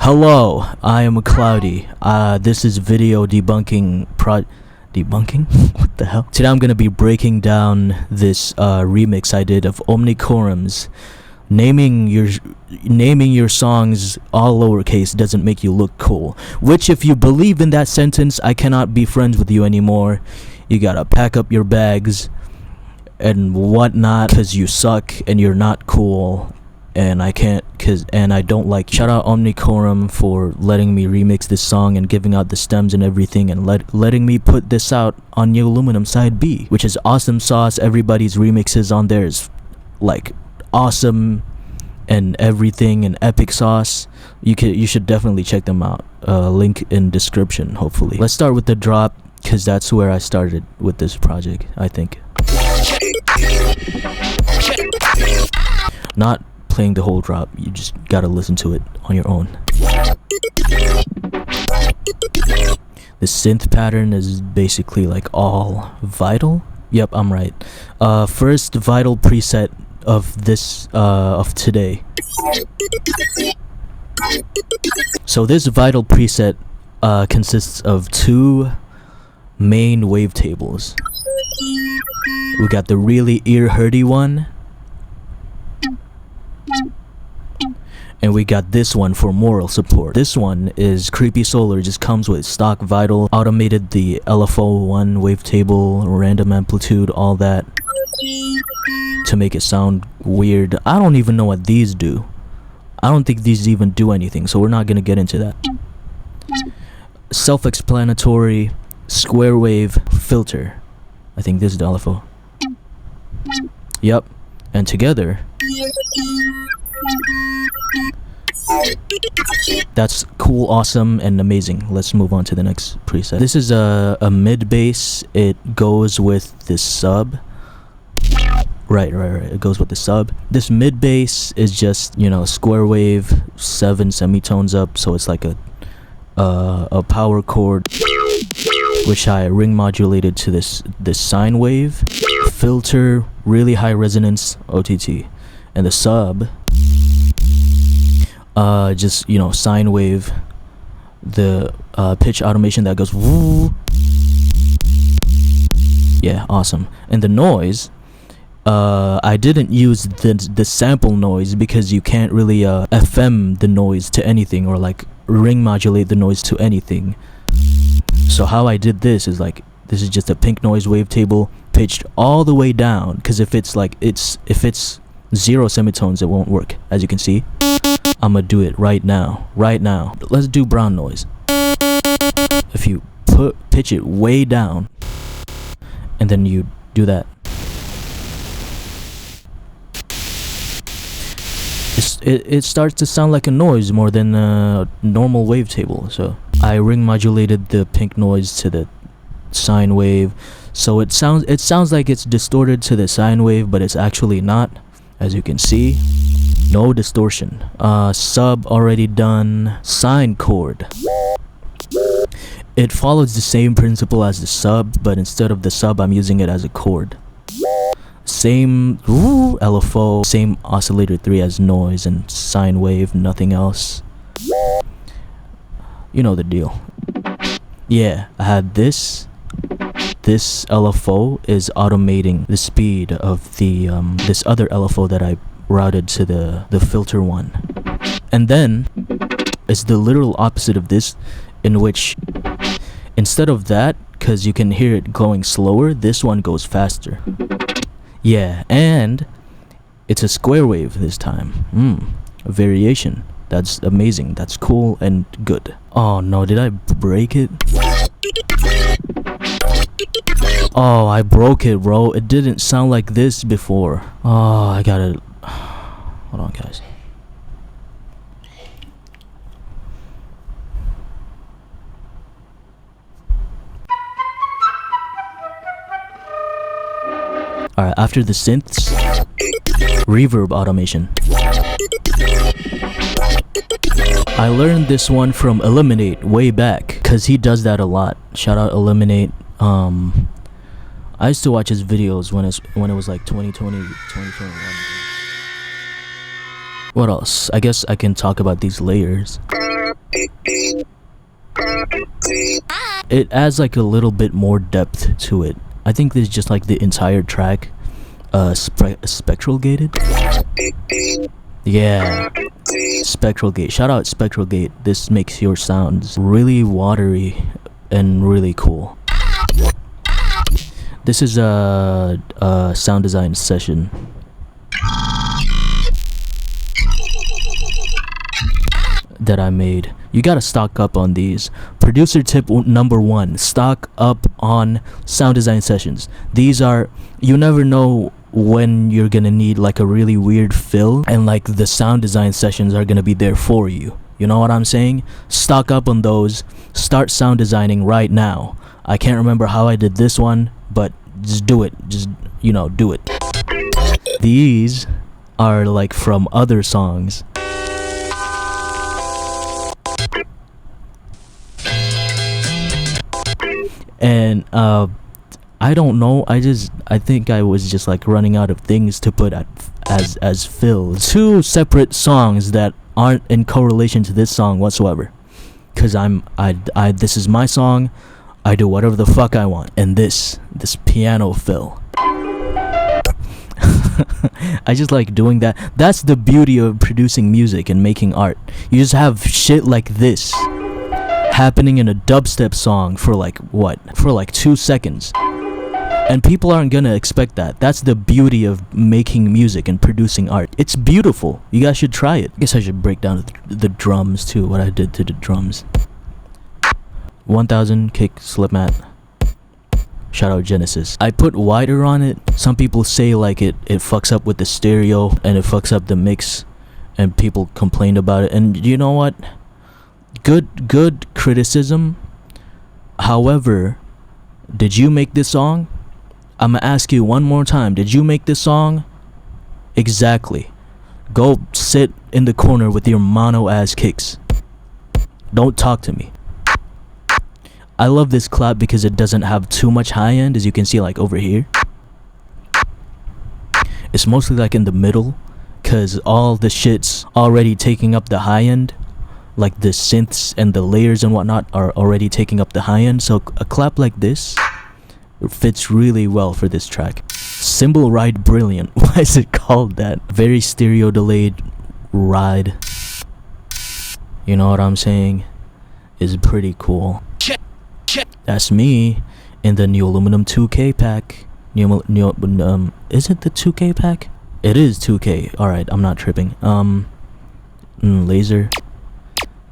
Hello, I am clwdy. This is video debunking debunking? What the hell? Today I'm gonna be breaking down this remix I did of Omnicorum's naming your songs all lowercase doesn't make you look cool. Which, if you believe in that sentence, I cannot be friends with you anymore. You gotta pack up your bags and whatnot, cause you suck and you're not cool. And I can't, and I don't like. Shout out Omnicorum for letting me remix this song and giving out the stems and everything, and letting me put this out on Neoluminum side B, which is awesome sauce. Everybody's remixes on there is like awesome and everything, and epic sauce. You should definitely check them out. Link in description. Hopefully, let's start with the drop, cause that's where I started with this project. I think not playing the whole drop, you just gotta listen to it on your own. The synth pattern is basically like all vital. Yep, I'm right. First vital preset of this of today. So this vital preset consists of two main wavetables. We got the really ear-hurty one, and we got this one for moral support. This one is Creepy Solar, just comes with stock vital, automated the LFO1 wavetable, random amplitude, all that to make it sound weird. I don't even know what these do. I don't think these even do anything, so we're not gonna get into that. Self-explanatory square wave filter. I think this is the LFO. Yep, and together that's cool, awesome, and amazing. Let's move on to the next preset. This is a mid bass. It goes with this sub. Right. It goes with the sub. This mid bass is just, you know, square wave, 7 semitones up, so it's like a power chord, which I ring modulated to this sine wave filter, really high resonance OTT, and the sub just, you know, sine wave, the pitch automation that goes woo. Yeah, awesome. And the noise, I didn't use the sample noise because you can't really FM the noise to anything, or like ring modulate the noise to anything. So how I did this is like, this is just a pink noise wavetable pitched all the way down, because if it's 0 semitones, it won't work. As you can see, I'm gonna do it right now. Let's do brown noise. If you pitch it way down and then you do that, it starts to sound like a noise more than a normal wavetable. So I ring modulated the pink noise to the sine wave, so it sounds like it's distorted to the sine wave, but it's actually not. As you can see, no distortion. Sub already done. Sine chord, it follows the same principle as the sub, but instead of the sub, I'm using it as a chord. Same LFO, same oscillator 3 as noise, and sine wave, nothing else. You know the deal. Yeah, I had this LFO is automating the speed of the this other LFO that I routed to the filter one. And then it's the literal opposite of this, in which instead of that, because you can hear it going slower, this one goes faster. Yeah, and it's a square wave this time. A variation. That's amazing. That's cool and good. Oh no, did I break it? Oh, I broke it, bro. It didn't sound like this before. Oh, I gotta... Hold on, guys. Alright, after the synths, reverb automation. I learned this one from Eliminate way back, cause he does that a lot. Shout out Eliminate. I used to watch his videos when it was like 2020, 2021. What else? I guess I can talk about these layers. It adds like a little bit more depth to it. I think this is just like the entire track spectral gated. Yeah, spectral gate. Shout out spectral gate. This makes your sounds really watery and really cool. This is a sound design session that I made. You gotta stock up on these. Producer tip number 1: stock up on sound design sessions. These are, you never know when you're gonna need like a really weird fill, and like the sound design sessions are gonna be there for you. You know what I'm saying? Stock up on those. Start sound designing right now. I can't remember how I did this one, but just do it. Just, you know, do it. These are like from other songs. And I don't know, I think I was just like running out of things to put as fills. 2 separate songs that aren't in correlation to this song whatsoever, cause this is my song. I do whatever the fuck I want. And this piano fill, I just like doing that. That's the beauty of producing music and making art. You just have shit like this happening in a dubstep song for like what? For like 2 seconds. And people aren't gonna expect that. That's the beauty of making music and producing art. It's beautiful. You guys should try it. I guess I should break down the drums too, what I did to the drums. 1000 kick slip mat. Shout out Genesis. I put wider on it. Some people say like it fucks up with the stereo and it fucks up the mix, and people complained about it. And you know what? Good criticism. However, did you make this song? I'm gonna ask you one more time. Did you make this song? Exactly. Go sit in the corner with your mono ass kicks. Don't talk to me. I love this clap because it doesn't have too much high end, as you can see like over here. It's mostly like in the middle, cause all the shit's already taking up the high end. Like the synths and the layers and whatnot are already taking up the high end, so a clap like this fits really well for this track. Cymbal ride brilliant. Why is it called that? Very stereo delayed ride. You know what I'm saying? Is pretty cool. That's me in the Neoluminum 2K pack. Is it the 2K pack? It is 2K. Alright, I'm not tripping. Laser.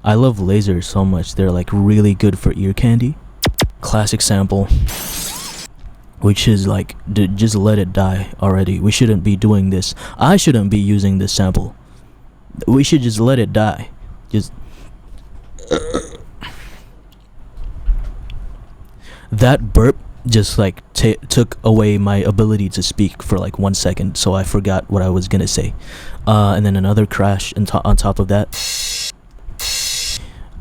I love lasers so much. They're like really good for ear candy. Classic sample, which is like, just let it die already. We shouldn't be doing this. I shouldn't be using this sample. We should just let it die. Just that burp just like took away my ability to speak for like 1 second, so I forgot what I was gonna say. And then another crash on top of that.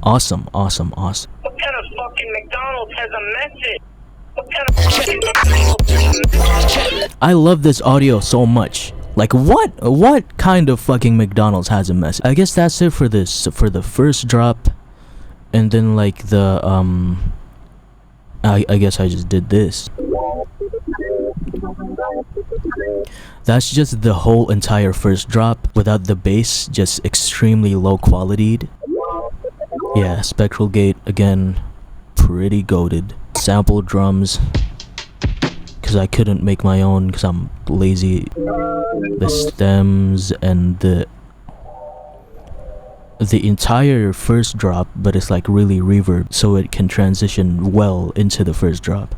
Awesome. What kind of fucking McDonald's has a message? What kind of fucking McDonald's has a message? I love this audio so much. Like what kind of fucking McDonald's has a message? I guess that's it for this, for the first drop. And then like the I guess I just did this. That's just the whole entire first drop without the bass, just extremely low qualityed. Yeah, spectral gate again, pretty goated. Sample drums, cause I couldn't make my own cause I'm lazy. The stems and the entire first drop, but it's like really reverb, so it can transition well into the first drop.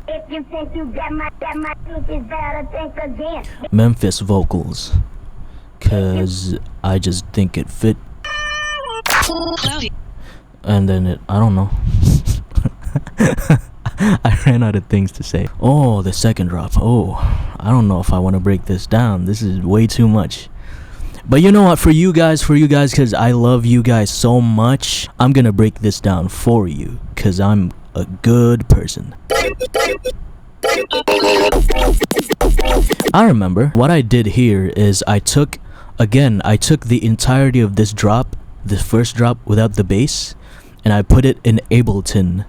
Memphis vocals, cause I just think it fit. And then I don't know. I ran out of things to say. Oh, the second drop. Oh, I don't know if I want to break this down. This is way too much. But you know what? For you guys, because I love you guys so much, I'm gonna break this down for you, because I'm a good person. I remember what I did here is I took the entirety of this drop, the first drop without the bass, and I put it in Ableton.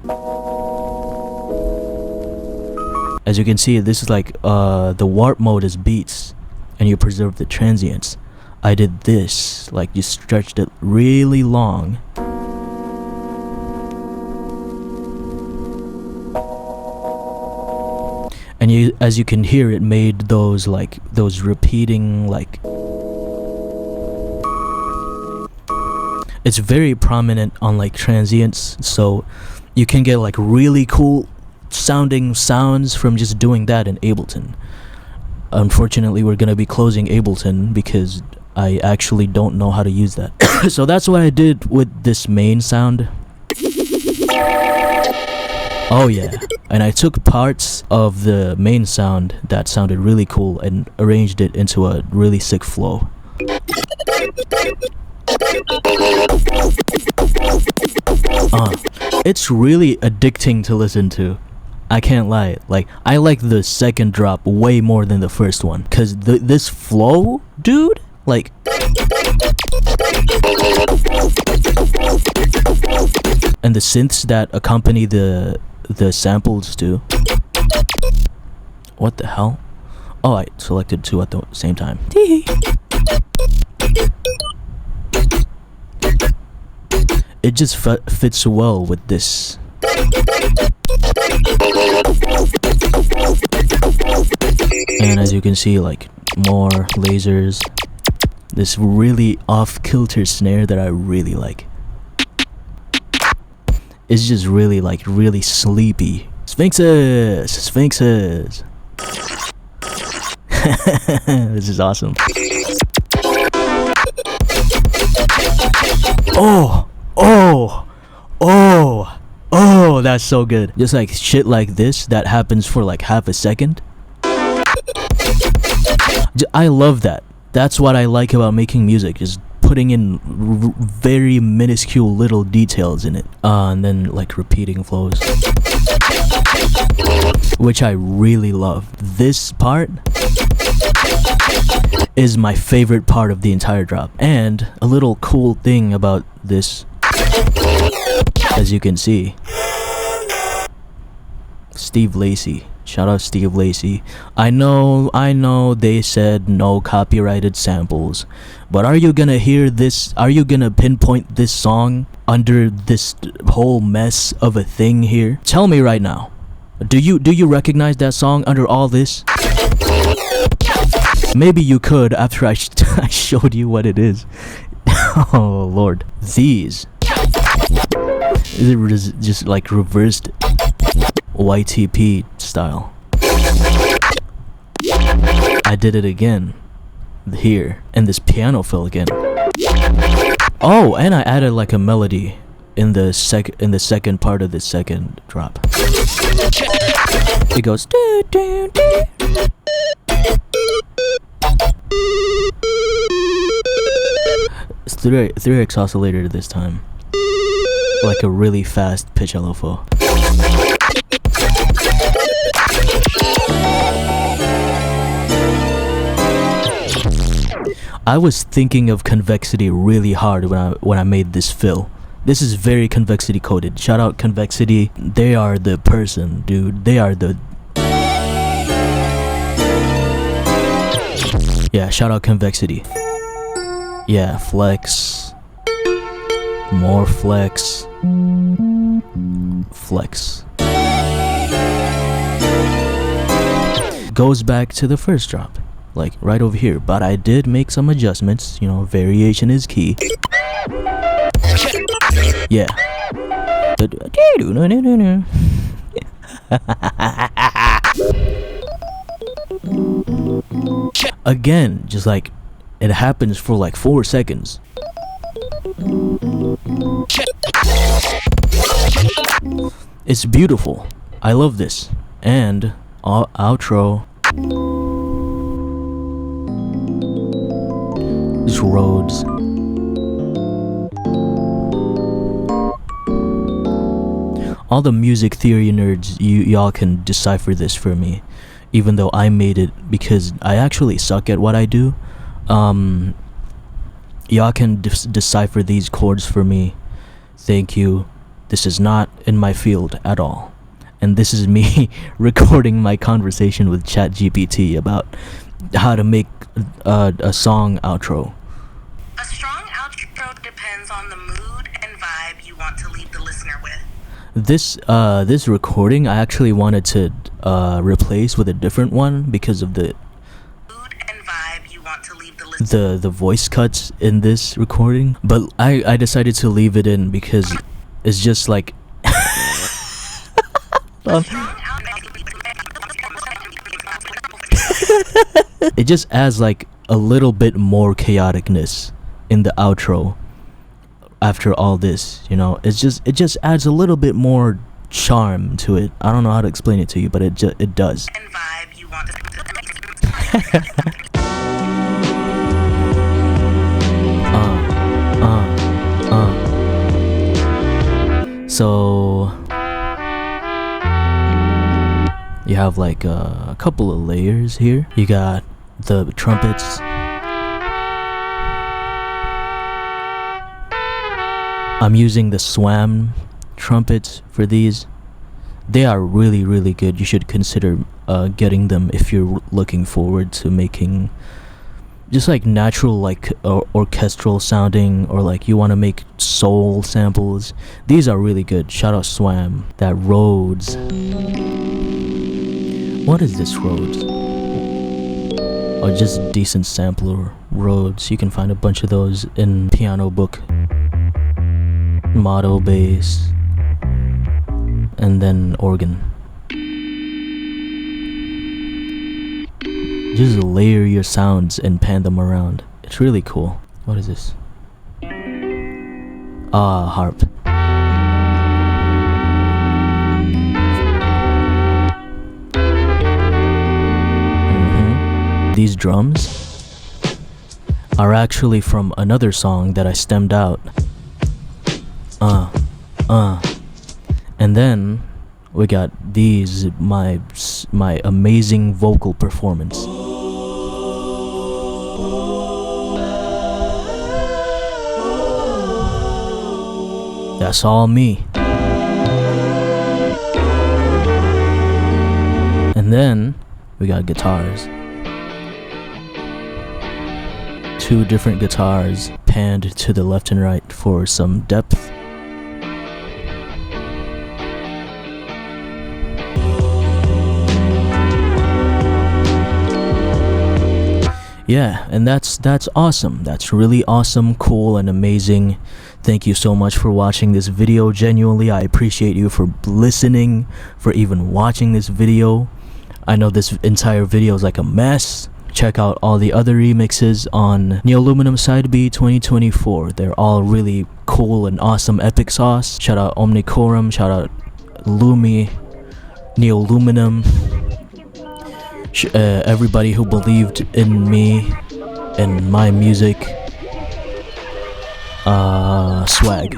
As you can see, this is like the warp mode is beats and you preserve the transients. I did this, like you stretched it really long. And as you can hear, it made those repeating, like, it's very prominent on like transients, so you can get like really cool sounding sounds from just doing that in Ableton. Unfortunately, we're gonna be closing Ableton because I actually don't know how to use that. So that's what I did with this main sound. Oh yeah, and I took parts of the main sound that sounded really cool and arranged it into a really sick flow. It's really addicting to listen to. I can't lie. Like, I like the second drop way more than the first one, cause this flow, dude, like, and the synths that accompany the samples too. What the hell? Oh, I selected two at the same time. It just fits well with this. And as you can see, like, more lasers. This really off-kilter snare that I really like. It's just really, like, really sleepy. Sphinxes! Sphinxes! This is awesome. Oh! Oh! Oh! Oh, that's so good. Just like shit like this that happens for like half a second. I love that. That's what I like about making music, just putting in very minuscule little details in it. And then like repeating flows, which I really love. This part is my favorite part of the entire drop. And a little cool thing about this, as you can see, Steve Lacy. Shout out Steve Lacy. I know they said no copyrighted samples, but are you gonna hear this? Are you gonna pinpoint this song under this whole mess of a thing here? Tell me right now. Do you recognize that song under all this? Maybe you could after I showed you what it is. Oh Lord. These is just like reversed YTP style. I did it again here, and this piano fill again. Oh, and I added like a melody in the second part of the second drop. It goes doo, doo, doo. It's 3x oscillator this time, like a really fast pitch LFO. I was thinking of convexity really hard when I made this fill. This is very convexity coded. Shout out Convexity. They are the person, dude. They are the... Yeah, shout out Convexity. Yeah, flex. More flex. Flex. Goes back to the first drop, like right over here, but I did make some adjustments. You know, variation is key. Yeah. Again, just like it happens for like 4 seconds. It's beautiful. I love this. And outro. This Rhodes. All the music theory nerds, y'all can decipher this for me, even though I made it, because I actually suck at what I do. Y'all can decipher these chords for me. Thank you. This is not in my field at all. and this is me recording my conversation with ChatGPT about how to make a song outro. A strong outro depends on the mood and vibe you want to leave the listener with. This recording I actually wanted to replace with a different one because of the Mood and vibe you want to leave the listener. the voice cuts in this recording, but I decided to leave it in because it's just like it just adds like a little bit more chaoticness in the outro after all this, you know. It just adds a little bit more charm to it. I don't know how to explain it to you, but it does. And vibe you want to So you have like a couple of layers here. You got the trumpets. I'm using the SWAM trumpets for these. They are really, really good. You should consider getting them if you're looking forward to making just like natural, like orchestral sounding, or like you want to make soul samples. These are really good. Shout out SWAM. That Rhodes. What is this Rhodes? Or just decent sampler Rhodes. You can find a bunch of those in piano book. Mono bass, and then organ. Just layer your sounds and pan them around. It's really cool. What is this? Harp. These drums are actually from another song that I stemmed out. And then we got these, my amazing vocal performance. That's all me. And then we got guitars. 2 different guitars panned to the left and right for some depth. Yeah, and that's awesome. That's really awesome, cool, and amazing. Thank you so much for watching this video. Genuinely, I appreciate you for listening, for even watching this video. I know this entire video is like a mess. Check out all the other remixes on Neoluminum Side B 2024. They're all really cool and awesome epic sauce. Shout out Omnicorum, shout out Lumi, Neoluminum. Everybody who believed in me and my music. Swag.